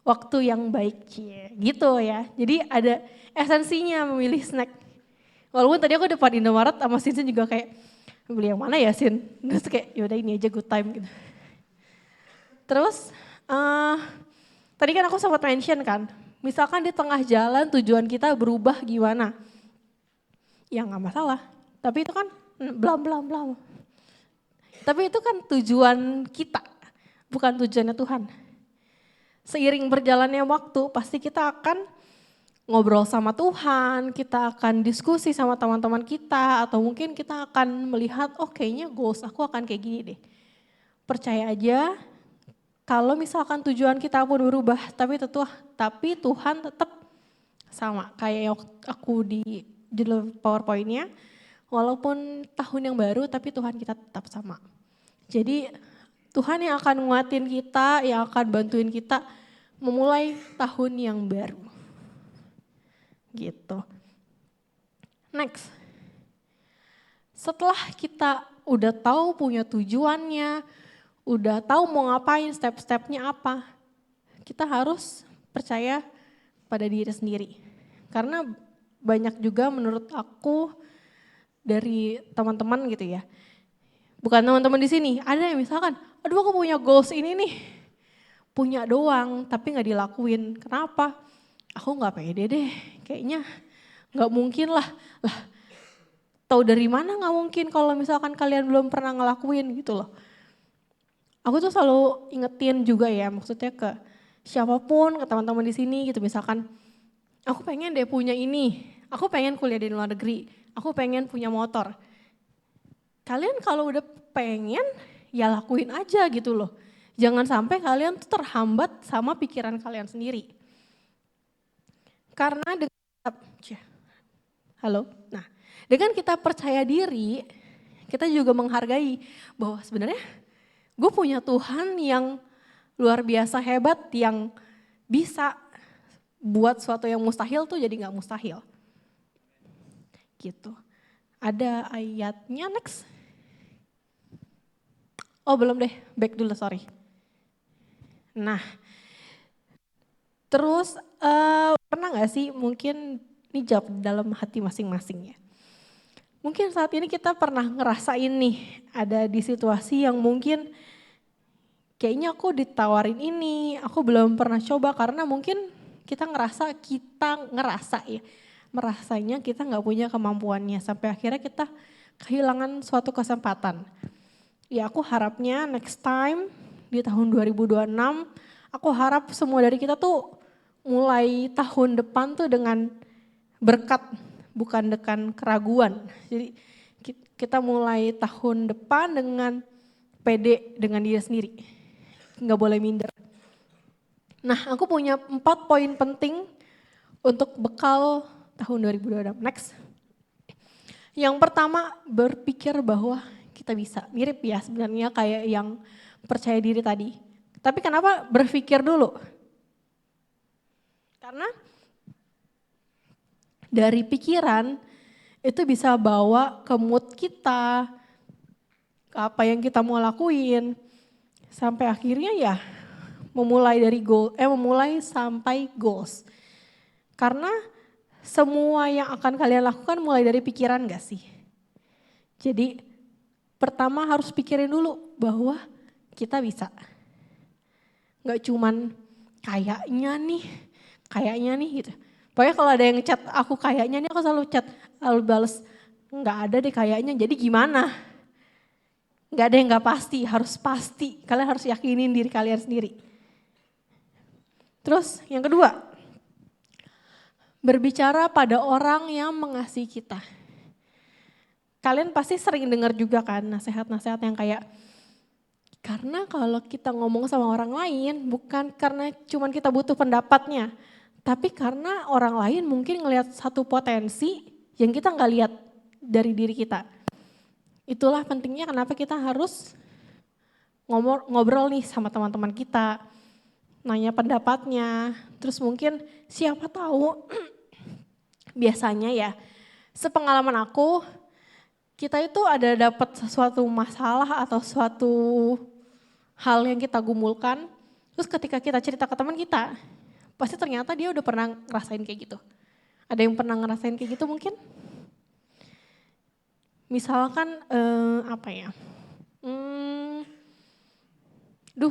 Waktu yang baik, gitu ya. Jadi ada esensinya memilih snack. Walaupun tadi aku depan Indomaret sama Sin juga kayak, beli yang mana ya Sin? Terus kayak yaudah ini aja Good Time gitu. Terus tadi kan aku sempat mention kan, misalkan di tengah jalan tujuan kita berubah gimana? Ya nggak masalah, tapi itu kan blam. Tapi itu kan tujuan kita, bukan tujuannya Tuhan. Seiring berjalannya waktu pasti kita akan ngobrol sama Tuhan, kita akan diskusi sama teman-teman kita, atau mungkin kita akan melihat, oh kayaknya goals aku akan kayak gini deh. Percaya aja, kalau misalkan tujuan kita pun berubah, tapi Tuhan tetap sama. Kayak aku di judul PowerPoint-nya, walaupun tahun yang baru, tapi Tuhan kita tetap sama. Jadi Tuhan yang akan nguatin kita, yang akan bantuin kita memulai tahun yang baru. Gitu. Next. Setelah kita udah tahu punya tujuannya, udah tahu mau ngapain, step-stepnya apa, kita harus percaya pada diri sendiri. Karena banyak juga menurut aku dari teman-teman gitu ya. Bukan teman-teman di sini, ada yang misalkan, aduh aku punya goals ini nih. Punya doang tapi gak dilakuin. Kenapa? Aku gak pede deh, kayaknya gak mungkin lah. Tahu dari mana gak mungkin kalau misalkan kalian belum pernah ngelakuin gitu loh. Aku tuh selalu ingetin juga ya, maksudnya ke siapapun, ke teman-teman di sini gitu. Misalkan aku pengen deh punya ini, aku pengen kuliah di luar negeri, aku pengen punya motor. Kalian kalau udah pengen ya lakuin aja gitu loh. Jangan sampai kalian tuh terhambat sama pikiran kalian sendiri. Karena dengan kita percaya diri, kita juga menghargai bahwa sebenarnya gue punya Tuhan yang luar biasa hebat, yang bisa buat sesuatu yang mustahil tuh jadi gak mustahil. Gitu. Ada ayatnya next. Oh belum deh, back dulu sorry. Nah, terus pernah gak sih mungkin ini jawab dalam hati masing-masing ya. Mungkin saat ini kita pernah ngerasain nih ada di situasi yang mungkin kayaknya aku ditawarin ini, aku belum pernah coba karena mungkin kita ngerasa merasanya kita gak punya kemampuannya sampai akhirnya kita kehilangan suatu kesempatan. Ya aku harapnya next time di tahun 2026, aku harap semua dari kita tuh mulai tahun depan tuh dengan berkat, bukan dengan keraguan. Jadi kita mulai tahun depan dengan pede dengan diri sendiri. Nggak boleh minder. Nah, aku punya 4 poin penting untuk bekal tahun 2026. Next. Yang pertama, berpikir bahwa kita bisa. Mirip ya sebenarnya kayak yang percaya diri tadi. Tapi kenapa berpikir dulu? Karena dari pikiran itu bisa bawa ke mood kita, ke apa yang kita mau lakuin, sampai akhirnya ya memulai sampai goals. Karena semua yang akan kalian lakukan mulai dari pikiran gak sih? Jadi pertama harus pikirin dulu bahwa kita bisa. Gak cuman kayaknya nih gitu. Pokoknya kalau ada yang chat aku kayaknya nih, aku selalu chat, lalu bales, gak ada deh kayaknya, jadi gimana? Gak ada yang gak pasti, harus pasti. Kalian harus yakinin diri kalian sendiri. Terus yang kedua, berbicara pada orang yang mengasihi kita. Kalian pasti sering dengar juga kan nasihat-nasihat yang kayak, karena kalau kita ngomong sama orang lain bukan karena cuman kita butuh pendapatnya, tapi karena orang lain mungkin ngelihat satu potensi yang kita nggak lihat dari diri kita. Itulah pentingnya kenapa kita harus ngobrol nih sama teman-teman kita, nanya pendapatnya, terus mungkin siapa tahu biasanya ya, sepengalaman aku, kita itu ada dapat sesuatu masalah atau suatu hal yang kita gumulkan, terus ketika kita cerita ke teman kita, pasti ternyata dia udah pernah ngerasain kayak gitu. Ada yang pernah ngerasain kayak gitu mungkin? Misalkan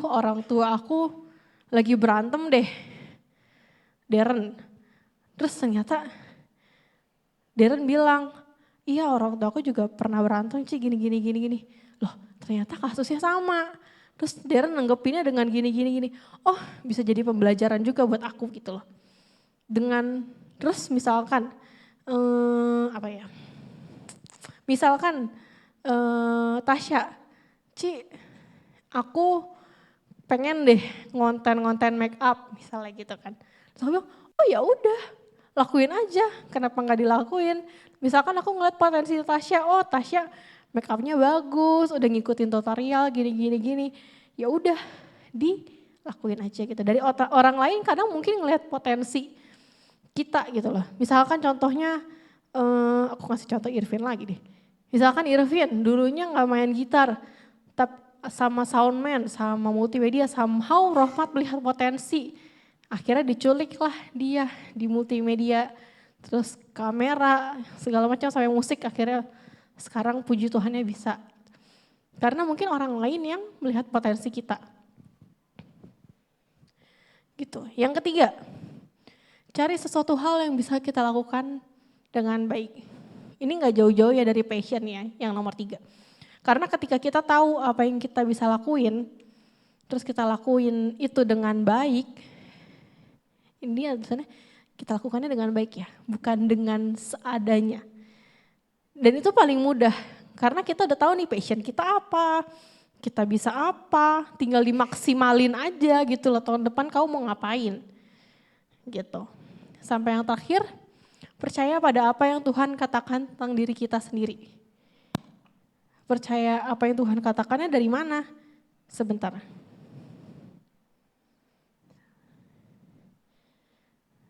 orang tua aku lagi berantem deh, Darren. Terus ternyata Darren bilang, iya orang tua aku juga pernah berantem sih gini. Loh ternyata kasusnya sama. Terus Darren nanggepinnya dengan gini. Oh bisa jadi pembelajaran juga buat aku gitu loh. Terus misalkan, Tasya, Ci aku pengen deh ngonten make up misalnya gitu kan. Terus aku bilang, oh ya udah lakuin aja, kenapa nggak dilakuin. Misalkan aku ngeliat potensi Tasya, oh Tasya make upnya bagus, udah ngikutin tutorial gini. Ya udah dilakuin aja gitu. Dari orang lain kadang mungkin ngeliat potensi kita gitu loh. Misalkan contohnya, aku kasih contoh Irvin lagi deh. Misalkan Irvin dulunya nggak main gitar, tapi sama soundman, sama multimedia, somehow Rohmat melihat potensi. Akhirnya diculik lah dia di multimedia, terus kamera, segala macam sampai musik, akhirnya sekarang puji Tuhannya bisa. Karena mungkin orang lain yang melihat potensi kita. Gitu. Yang ketiga, cari sesuatu hal yang bisa kita lakukan dengan baik. Ini gak jauh-jauh ya dari passion ya, yang nomor 3. Karena ketika kita tahu apa yang kita bisa lakuin, terus kita lakuin itu dengan baik, ini adalah kita lakukannya dengan baik ya, bukan dengan seadanya. Dan itu paling mudah, karena kita udah tahu nih passion kita apa, kita bisa apa, tinggal dimaksimalin aja gitu loh, tahun depan kamu mau ngapain. Gitu. Sampai yang terakhir, percaya pada apa yang Tuhan katakan tentang diri kita sendiri. Percaya apa yang Tuhan katakannya dari mana? Sebentar.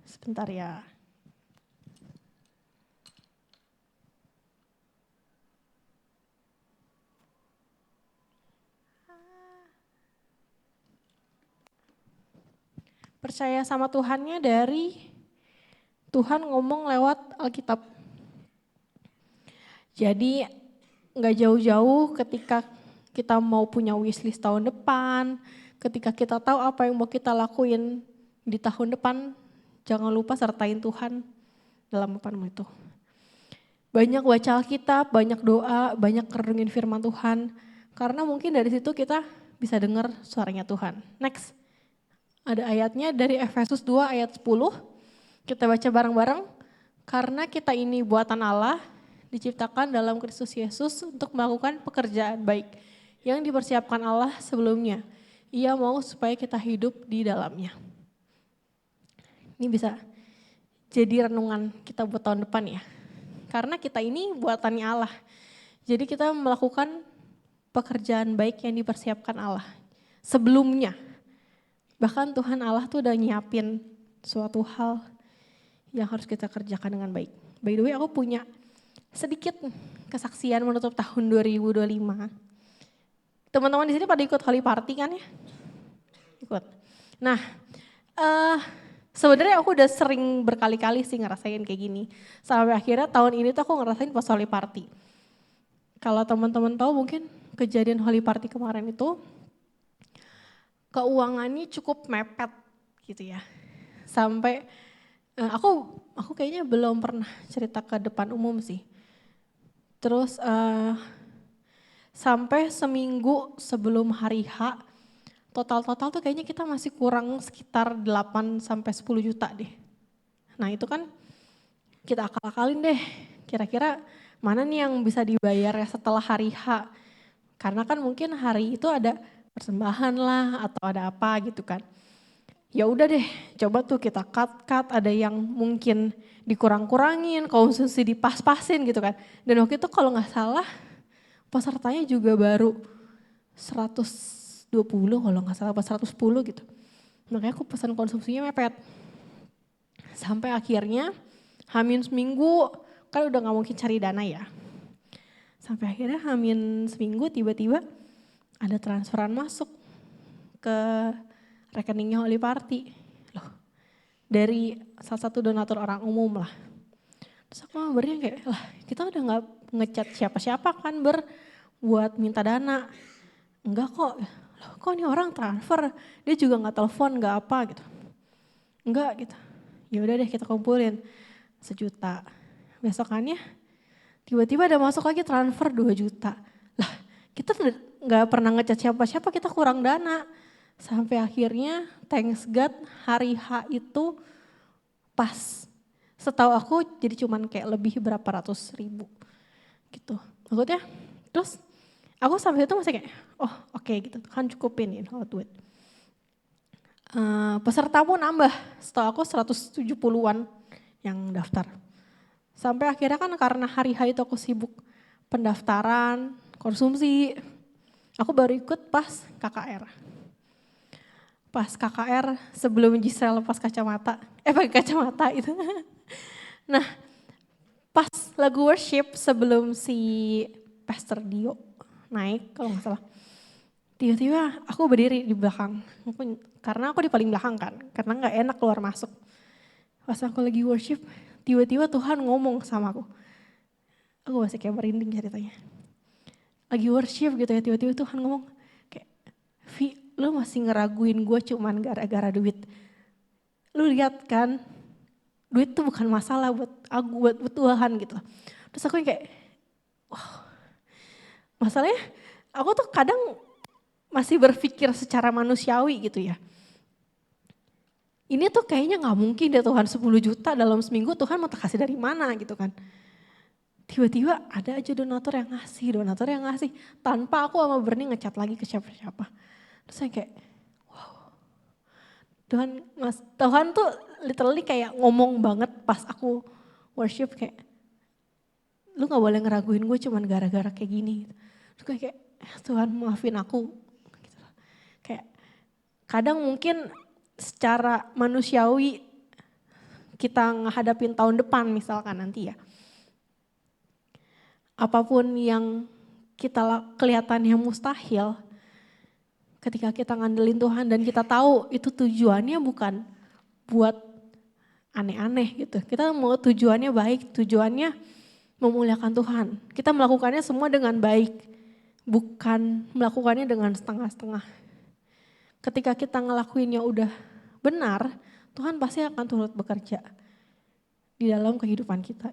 Sebentar ya. Percaya sama Tuhannya dari Tuhan ngomong lewat Alkitab. Jadi gak jauh-jauh ketika kita mau punya wishlist tahun depan, ketika kita tahu apa yang mau kita lakuin di tahun depan, jangan lupa sertain Tuhan dalam apapun itu. Banyak baca Alkitab, banyak doa, banyak renungin firman Tuhan, karena mungkin dari situ kita bisa dengar suaranya Tuhan. Next, ada ayatnya dari Efesus 2 ayat 10. Kita baca bareng-bareng, karena kita ini buatan Allah, diciptakan dalam Kristus Yesus untuk melakukan pekerjaan baik yang dipersiapkan Allah sebelumnya. Ia mau supaya kita hidup di dalamnya. Ini bisa jadi renungan kita buat tahun depan ya. Karena kita ini buatannya Allah. Jadi kita melakukan pekerjaan baik yang dipersiapkan Allah sebelumnya. Bahkan Tuhan Allah tuh udah nyiapin suatu hal yang harus kita kerjakan dengan baik. By the way, aku punya sedikit kesaksian menutup tahun 2025. Teman-teman di sini pada ikut Holy Party kan ya? Ikut. Nah, sebenarnya aku udah sering berkali-kali sih ngerasain kayak gini. Sampai akhirnya tahun ini tuh aku ngerasain pas Holy Party. Kalau teman-teman tahu mungkin kejadian Holy Party kemarin itu keuangannya cukup mepet gitu ya. Sampai aku kayaknya belum pernah cerita ke depan umum sih. Terus sampai seminggu sebelum hari H, total tuh kayaknya kita masih kurang sekitar 8 sampai 10 juta deh. Nah itu kan kita akal-akalin deh, kira-kira mana nih yang bisa dibayar ya setelah hari H. Karena kan mungkin hari itu ada persembahan lah atau ada apa gitu kan. Ya udah deh, coba tuh kita cut, ada yang mungkin dikurang-kurangin, konsumsi dipas-pasin gitu kan. Dan waktu itu kalau nggak salah pesertanya juga baru 120 kalau nggak salah, 110 gitu. Makanya aku pesan konsumsinya mepet. Sampai akhirnya hamin seminggu, kan udah nggak mungkin cari dana ya. Sampai akhirnya hamin seminggu tiba-tiba ada transferan masuk ke rekeningnya Holy Party. Loh, dari salah satu donatur orang umum lah. Terus aku kabarnya kayak, lah kita udah gak ngechat siapa-siapa kan buat minta dana. Enggak kok, loh kok ini orang transfer, dia juga gak telepon, gak apa gitu. Enggak gitu, ya udah deh kita kumpulin 1 juta. Besokannya tiba-tiba ada masuk lagi transfer 2 juta. Lah kita gak pernah ngechat siapa-siapa, kita kurang dana. Sampai akhirnya thanks God hari H itu pas. Setahu aku jadi cuman kayak lebih berapa ratus ribu gitu. Maksudnya terus aku sampai itu masih kayak oh oke gitu kan cukupin ini duit. Peserta pun nambah, setahu aku 170-an yang daftar. Sampai akhirnya kan karena hari H itu aku sibuk pendaftaran, konsumsi. Aku baru ikut pas KKR. Pas KKR sebelum Giselle lepas kacamata, pakai kacamata itu. Nah pas lagu worship sebelum si Pastor Dio naik kalau gak salah. Tiba-tiba aku berdiri di belakang, karena aku di paling belakang kan, karena gak enak keluar masuk. Pas aku lagi worship, tiba-tiba Tuhan ngomong sama aku. Aku masih kayak merinding ceritanya. Lagi worship gitu ya, tiba-tiba Tuhan ngomong kayak, Vi, lo masih ngeraguin gue cuman gara-gara duit. Lu lihat kan, duit tuh bukan masalah buat aku, buat Tuhan gitu. Terus aku kayak, wah, masalahnya aku tuh kadang masih berpikir secara manusiawi gitu ya. Ini tuh kayaknya gak mungkin deh Tuhan 10 juta dalam seminggu Tuhan mau kasih dari mana gitu kan. Tiba-tiba ada aja donatur yang ngasih. Tanpa aku sama Bernie ngechat lagi ke siapa-siapa. Terus saya kayak, wow. Tuhan tuh literally kayak ngomong banget pas aku worship kayak, lu gak boleh ngeraguin gue cuman gara-gara kayak gini. Terus kayak, Tuhan maafin aku. Gitu. Kayak kadang mungkin secara manusiawi kita ngehadapin tahun depan misalkan nanti ya. Apapun yang kita kelihatannya mustahil, ketika kita ngandelin Tuhan dan kita tahu itu tujuannya bukan buat aneh-aneh gitu. Kita mau tujuannya baik, tujuannya memuliakan Tuhan. Kita melakukannya semua dengan baik, bukan melakukannya dengan setengah-setengah. Ketika kita ngelakuinnya udah benar, Tuhan pasti akan turut bekerja di dalam kehidupan kita.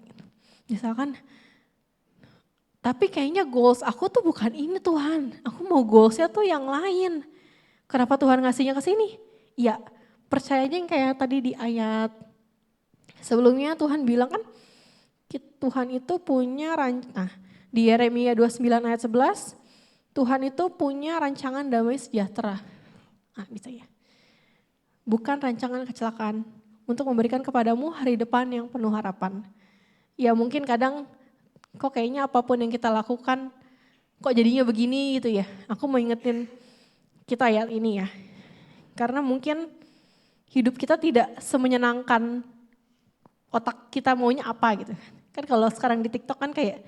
Misalkan, tapi kayaknya goals aku tuh bukan ini Tuhan. Aku mau goalsnya tuh yang lain. Kenapa Tuhan ngasihnya ke sini? Ya percaya aja yang kayak tadi di ayat sebelumnya Tuhan bilang kan Tuhan itu punya di Yeremia 29 ayat 11 Tuhan itu punya rancangan damai sejahtera. Bisa ya. Bukan rancangan kecelakaan untuk memberikan kepadamu hari depan yang penuh harapan. Ya mungkin kadang kok kayaknya apapun yang kita lakukan kok jadinya begini gitu ya. Aku mau ingetin kita ayat ini ya. Karena mungkin hidup kita tidak semenyenangkan otak kita maunya apa gitu. Kan kalau sekarang di TikTok kan kayak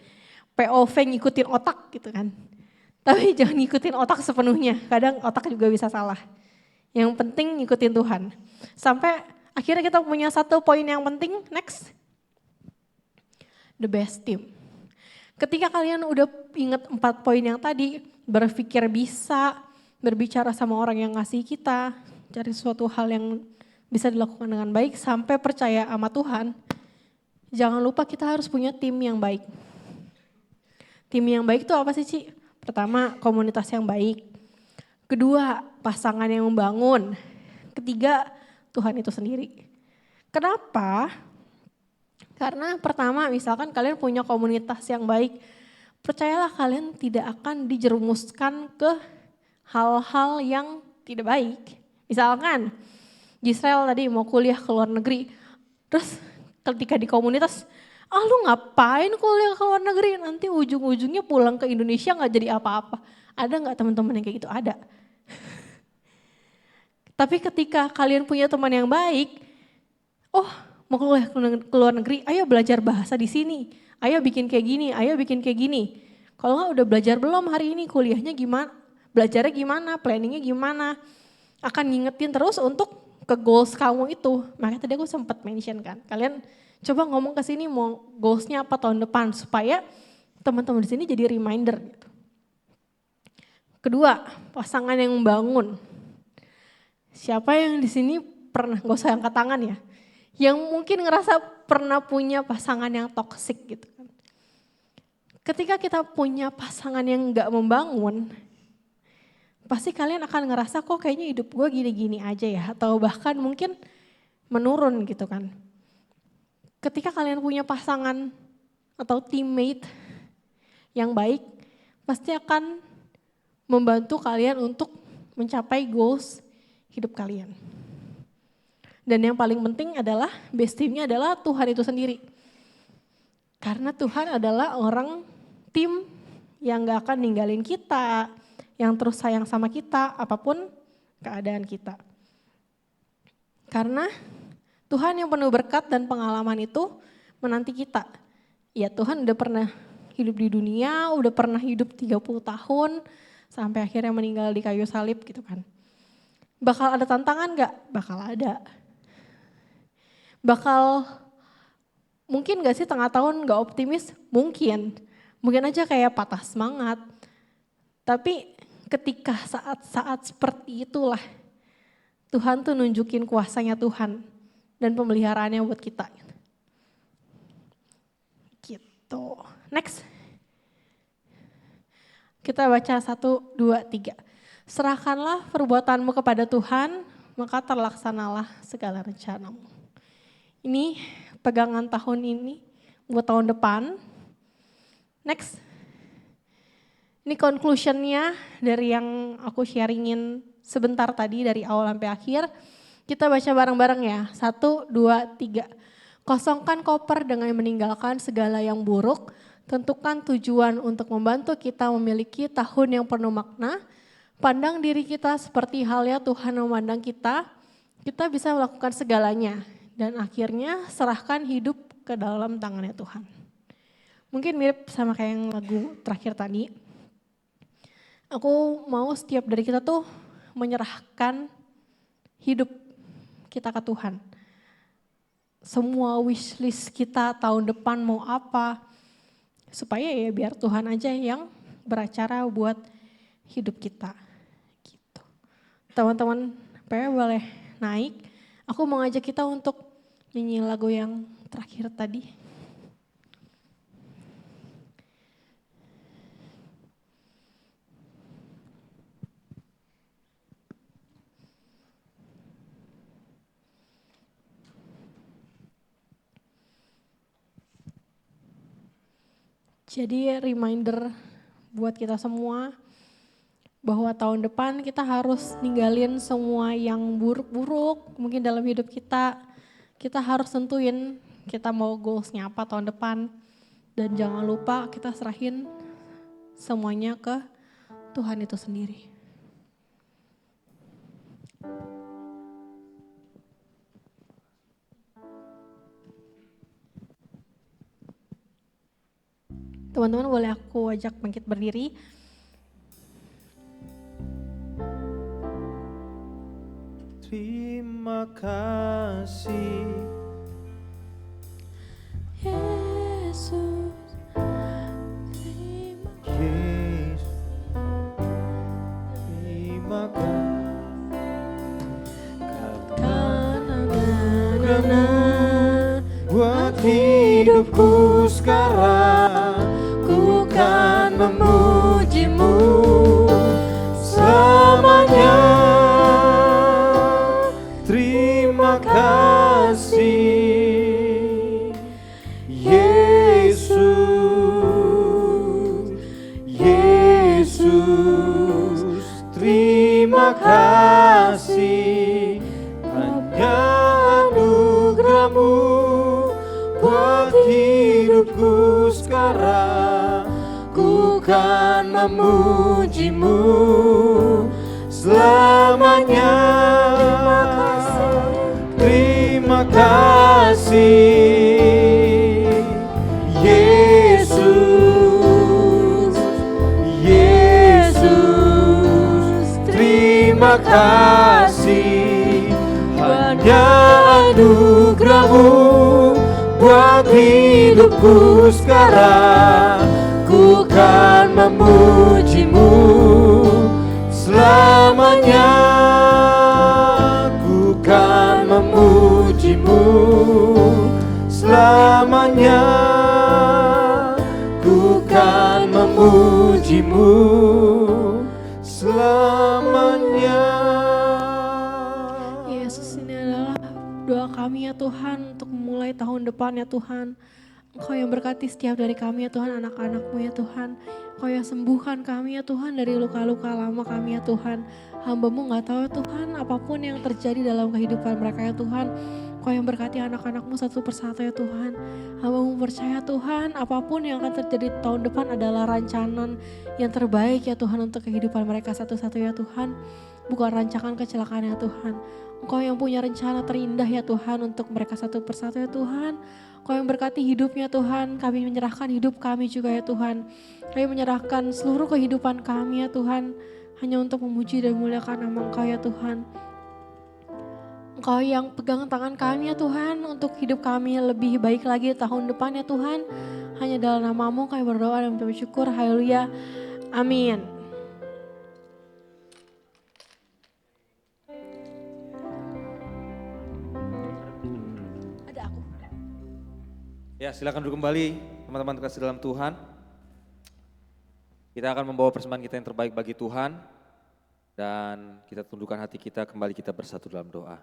POV ngikutin otak gitu kan. Tapi jangan ngikutin otak sepenuhnya, kadang otak juga bisa salah. Yang penting ngikutin Tuhan. Sampai akhirnya kita punya satu poin yang penting, next. The best team. Ketika kalian udah inget 4 poin yang tadi, berpikir bisa, berbicara sama orang yang ngasih kita, cari suatu hal yang bisa dilakukan dengan baik, sampai percaya sama Tuhan. Jangan lupa kita harus punya tim yang baik. Tim yang baik itu apa sih, Ci? Pertama, komunitas yang baik. Kedua, pasangan yang membangun. Ketiga, Tuhan itu sendiri. Kenapa? Karena pertama, misalkan kalian punya komunitas yang baik, percayalah kalian tidak akan dijerumuskan ke hal-hal yang tidak baik. Misalkan, Gisrel tadi mau kuliah ke luar negeri, terus ketika di komunitas, lu ngapain kuliah ke luar negeri, nanti ujung-ujungnya pulang ke Indonesia gak jadi apa-apa. Ada gak teman-teman yang kayak gitu? Ada. Tapi ketika kalian punya teman yang baik, mau kuliah ke luar negeri, ayo belajar bahasa di sini, ayo bikin kayak gini, ayo bikin kayak gini. Kalau gak udah belajar belum hari ini, kuliahnya gimana, belajarnya gimana, planningnya gimana. Akan ngingetin terus untuk ke goals kamu itu. Makanya tadi aku sempat mention kan, kalian coba ngomong ke sini mau goalsnya apa tahun depan supaya teman-teman di sini jadi reminder gitu. Kedua, pasangan yang membangun. Siapa yang di sini pernah, gak usah angkat tangan ya, yang mungkin ngerasa pernah punya pasangan yang toksik gitu kan. Ketika kita punya pasangan yang gak membangun, pasti kalian akan ngerasa kok kayaknya hidup gue gini-gini aja ya, atau bahkan mungkin menurun gitu kan. Ketika kalian punya pasangan atau teammate yang baik, pasti akan membantu kalian untuk mencapai goals hidup kalian. Dan yang paling penting adalah best teamnya adalah Tuhan itu sendiri. Karena Tuhan adalah orang tim yang gak akan ninggalin kita, yang terus sayang sama kita apapun keadaan kita. Karena Tuhan yang penuh berkat dan pengalaman itu menanti kita. Ya Tuhan udah pernah hidup di dunia, udah pernah hidup 30 tahun, sampai akhirnya meninggal di kayu salib gitu kan. Bakal ada tantangan gak? Bakal ada. Bakal mungkin gak sih tengah tahun gak optimis? Mungkin. Mungkin aja kayak patah semangat. Tapi ketika saat-saat seperti itulah Tuhan tuh nunjukin kuasanya Tuhan dan pemeliharaannya buat kita. Gitu. Next. Kita baca 1, 2, 3. Serahkanlah perbuatanmu kepada Tuhan, maka terlaksanalah segala rencanamu. Ini pegangan tahun ini buat tahun depan. Next. Ini conclusionnya dari yang aku sharingin sebentar tadi dari awal sampai akhir. Kita baca bareng-bareng ya. 1, 2, 3. Kosongkan koper dengan meninggalkan segala yang buruk. Tentukan tujuan untuk membantu kita memiliki tahun yang penuh makna. Pandang diri kita seperti halnya Tuhan memandang kita. Kita bisa melakukan segalanya. Dan akhirnya serahkan hidup ke dalam tangannya Tuhan. Mungkin mirip sama kayak yang lagu terakhir tadi. Aku mau setiap dari kita tuh menyerahkan hidup kita ke Tuhan. Semua wishlist kita tahun depan mau apa. Supaya ya biar Tuhan aja yang beracara buat hidup kita. Gitu. Teman-teman PW boleh naik. Aku mau ngajak kita untuk nyanyi lagu yang terakhir tadi. Jadi reminder buat kita semua, bahwa tahun depan kita harus ninggalin semua yang buruk-buruk mungkin dalam hidup kita. Kita harus tentuin kita mau goalsnya apa tahun depan. Dan jangan lupa kita serahin semuanya ke Tuhan itu sendiri. Teman-teman boleh aku ajak bangkit berdiri. Terima kasih Yesus, Yesus, terima kasih karena buat hidupku sekarang. Ku kan memujimu selamanya. Terima kasih Yesus, Yesus. Terima kasih hanya anugerah-Mu buat hidupku sekarang. Ku kan memujimu selamanya. Terima kasih Yesus, Yesus. Terima kasih hanya anugerah-Mu buat hidupku sekarang. Ku kan memujimu selamanya. Ku kan memujimu selamanya. Ku kan memujimu selamanya. Yesus, ini adalah doa kami ya Tuhan untuk memulai tahun depan ya Tuhan. Engkau yang berkati setiap dari kami ya Tuhan, anak-anak-Mu ya Tuhan. Engkau yang sembuhkan kami ya Tuhan dari luka-luka lama kami ya Tuhan. Hamba-Mu gak tahu ya Tuhan apapun yang terjadi dalam kehidupan mereka ya Tuhan. Engkau yang berkati anak-anak-Mu satu persatu ya Tuhan. Hamba-Mu percaya Tuhan apapun yang akan terjadi tahun depan adalah rancangan yang terbaik ya Tuhan untuk kehidupan mereka satu-satu ya Tuhan. Bukan rancangan kecelakaan ya Tuhan. Engkau yang punya rencana terindah ya Tuhan untuk mereka satu persatu ya Tuhan. Engkau yang berkati hidupnya Tuhan, kami menyerahkan hidup kami juga ya Tuhan. Kami menyerahkan seluruh kehidupan kami ya Tuhan, hanya untuk memuji dan memuliakan nama Engkau ya Tuhan. Engkau yang pegang tangan kami ya Tuhan, untuk hidup kami lebih baik lagi tahun depan ya Tuhan. Hanya dalam nama-Mu kami berdoa dan mengucap syukur, haleluya, amin. Ya, silakan duduk kembali teman-teman terkasih dalam Tuhan. Kita akan membawa persembahan kita yang terbaik bagi Tuhan. Dan kita tundukkan hati kita, kembali kita bersatu dalam doa.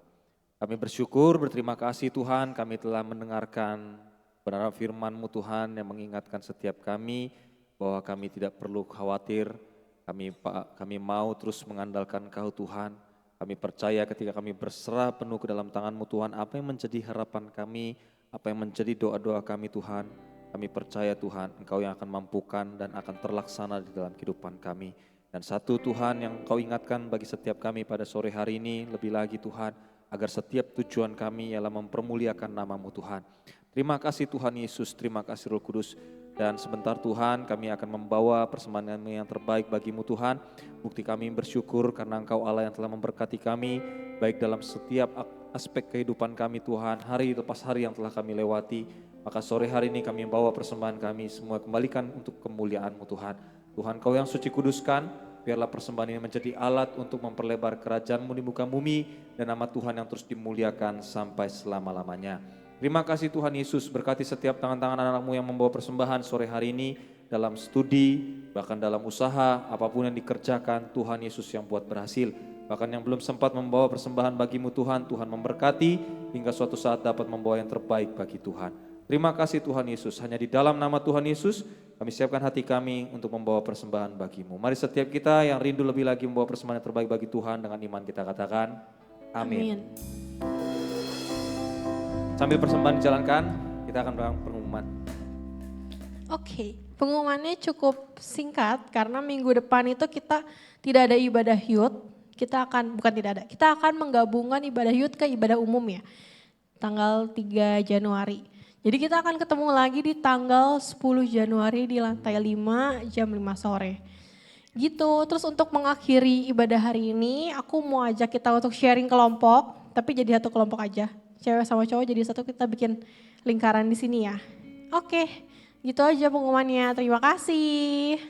Kami bersyukur, berterima kasih Tuhan, kami telah mendengarkan kebenaran firman-Mu Tuhan yang mengingatkan setiap kami bahwa kami tidak perlu khawatir, kami mau terus mengandalkan Kau Tuhan. Kami percaya ketika kami berserah penuh ke dalam tangan-Mu Tuhan, apa yang menjadi harapan kami, apa yang menjadi doa-doa kami Tuhan, kami percaya Tuhan Engkau yang akan mampukan dan akan terlaksana di dalam kehidupan kami. Dan satu Tuhan yang Engkau ingatkan bagi setiap kami pada sore hari ini, lebih lagi Tuhan, agar setiap tujuan kami ialah mempermuliakan nama-Mu Tuhan. Terima kasih Tuhan Yesus, terima kasih Roh Kudus. Dan sebentar Tuhan kami akan membawa persembahan yang terbaik bagi-Mu Tuhan. Bukti kami bersyukur karena Engkau Allah yang telah memberkati kami, baik dalam setiap aspek kehidupan kami Tuhan, hari lepas hari yang telah kami lewati. Maka sore hari ini kami membawa persembahan kami semua kembalikan untuk kemuliaan-Mu Tuhan. Tuhan Kau yang suci kuduskan, biarlah persembahan ini menjadi alat untuk memperlebar kerajaan-Mu di muka bumi dan nama Tuhan yang terus dimuliakan sampai selama-lamanya. Terima kasih Tuhan Yesus, berkati setiap tangan-tangan anak-Mu yang membawa persembahan sore hari ini dalam studi, bahkan dalam usaha, apapun yang dikerjakan, Tuhan Yesus yang buat berhasil. Bahkan yang belum sempat membawa persembahan bagi-Mu Tuhan, Tuhan memberkati hingga suatu saat dapat membawa yang terbaik bagi Tuhan. Terima kasih Tuhan Yesus, hanya di dalam nama Tuhan Yesus Kami siapkan hati kami untuk membawa persembahan bagimu. Mari setiap kita yang rindu lebih lagi membawa persembahan yang terbaik bagi Tuhan, dengan iman kita katakan, amin. Sambil persembahan dijalankan, kita akan melakukan pengumuman. Oke, pengumumannya cukup singkat karena minggu depan itu kita tidak ada ibadah youth. Kita akan menggabungkan ibadah youth ke ibadah umum ya. Tanggal 3 Januari. Jadi kita akan ketemu lagi di tanggal 10 Januari di lantai 5 jam 5 sore. Gitu, terus untuk mengakhiri ibadah hari ini aku mau ajak kita untuk sharing kelompok, tapi jadi satu kelompok aja. Cewek sama cowok jadi satu, kita bikin lingkaran di sini ya. Oke, gitu aja pengumumannya. Terima kasih.